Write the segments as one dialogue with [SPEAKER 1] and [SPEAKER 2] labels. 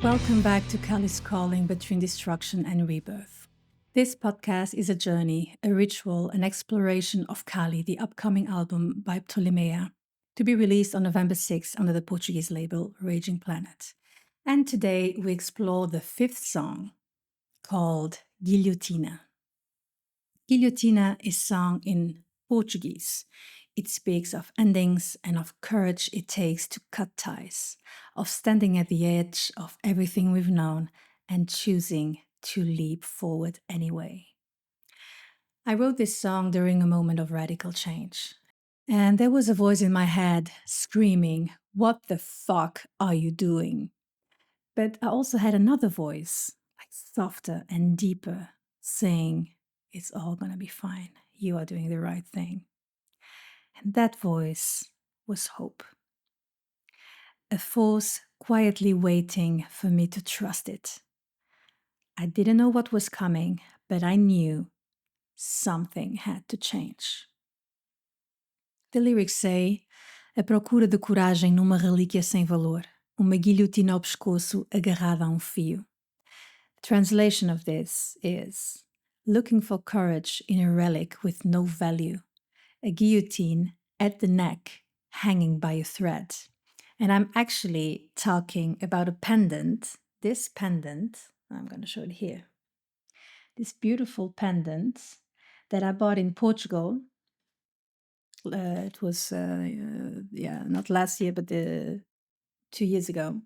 [SPEAKER 1] Welcome back to Kali's Calling Between Destruction and Rebirth. This podcast is a journey, a ritual, an exploration of Kali, the upcoming album by Ptolemea, to be released on November 6th under the Portuguese label Raging Planet. And today we explore the fifth song called Guillotina. Guillotina is sung in Portuguese. It speaks of endings and of courage it takes to cut ties, of standing at the edge of everything we've known and choosing to leap forward anyway. I wrote this song during a moment of radical change. And there was a voice in my head screaming, "What the fuck are you doing?" But I also had another voice, like softer and deeper, saying, "It's all gonna be fine. You are doing the right thing." And that voice was hope. A force quietly waiting for me to trust it. I didn't know what was coming, but I knew something had to change. The lyrics say: "A procura de coragem numa relíquia sem valor, uma guilhotina ao pescoço agarrada a fio." The translation of this is: looking for courage in a relic with no value, a guillotine at the neck hanging by a thread. And I'm actually talking about a pendant. This pendant, I'm going to show it here. This beautiful pendant that I bought in Portugal. It was, not last year, but 2 years ago.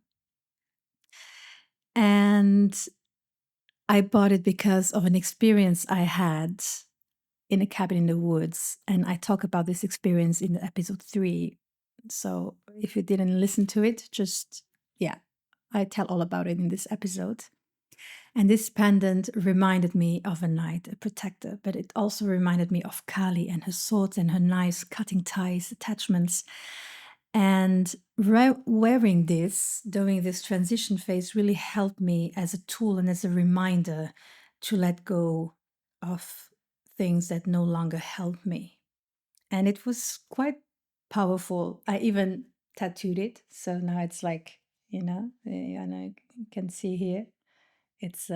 [SPEAKER 1] And I bought it because of an experience I had in a cabin in the woods. And I talk about this experience in episode 3. So if you didn't listen to it, I tell all about it in this episode. And this pendant reminded me of a knight, a protector, but it also reminded me of Kali and her swords and her knives, cutting ties, attachments. And wearing this during this transition phase really helped me as a tool and as a reminder to let go of things that no longer help me. And it was quite powerful. I even tattooed it. So now it's like, and I can see here, it's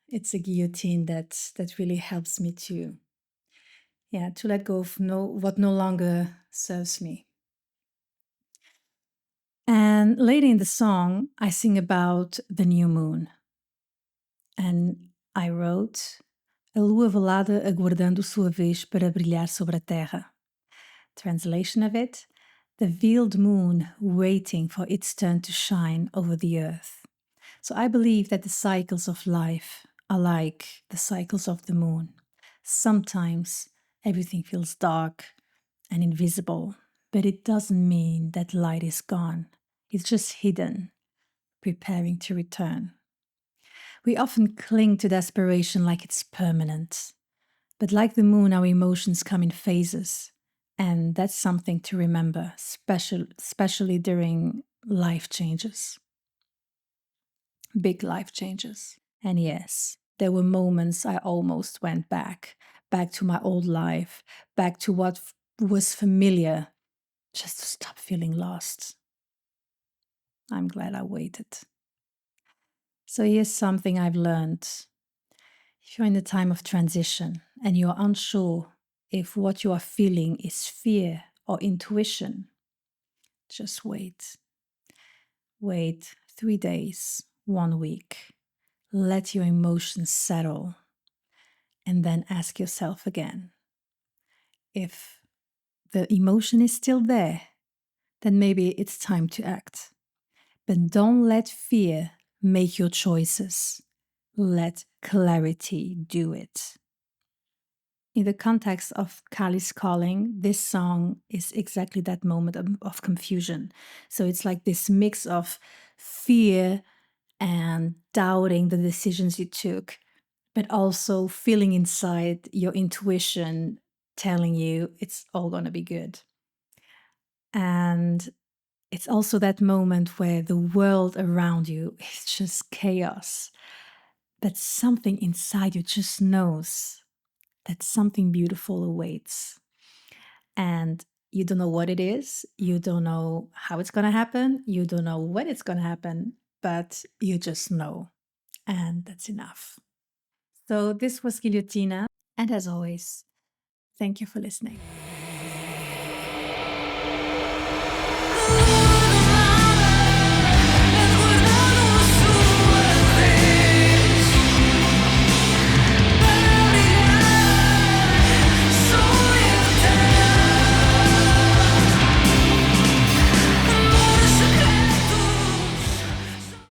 [SPEAKER 1] it's a guillotine that really helps me to let go of what no longer serves me. And later in the song, I sing about the new moon. And I wrote: "A lua velada aguardando sua vez para brilhar sobre a terra." Translation of it: the veiled moon waiting for its turn to shine over the earth. So I believe that the cycles of life are like the cycles of the moon. Sometimes everything feels dark and invisible, but it doesn't mean that light is gone. It's just hidden, preparing to return. We often cling to desperation like it's permanent. But like the moon, our emotions come in phases. And that's something to remember, especially during life changes. Big life changes. And yes, there were moments I almost went back to my old life, back to what was familiar, just to stop feeling lost. I'm glad I waited. So here's something I've learned. If you're in a time of transition and you're unsure if what you are feeling is fear or intuition, just wait. Wait 3 days, 1 week. Let your emotions settle. And then ask yourself again. If the emotion is still there, then maybe it's time to act. But don't let fear make your choices. Let clarity do it. In the context of Kali's calling, this song is exactly that moment of confusion. So it's like this mix of fear and doubting the decisions you took, but also feeling inside your intuition telling you it's all going to be good. And it's also that moment where the world around you is just chaos, but something inside you just knows that something beautiful awaits. And You don't know what it is. You don't know how it's going to happen. You don't know when it's going to happen, but you just know. And that's enough. So this was Guillotina. And as always, thank you for listening.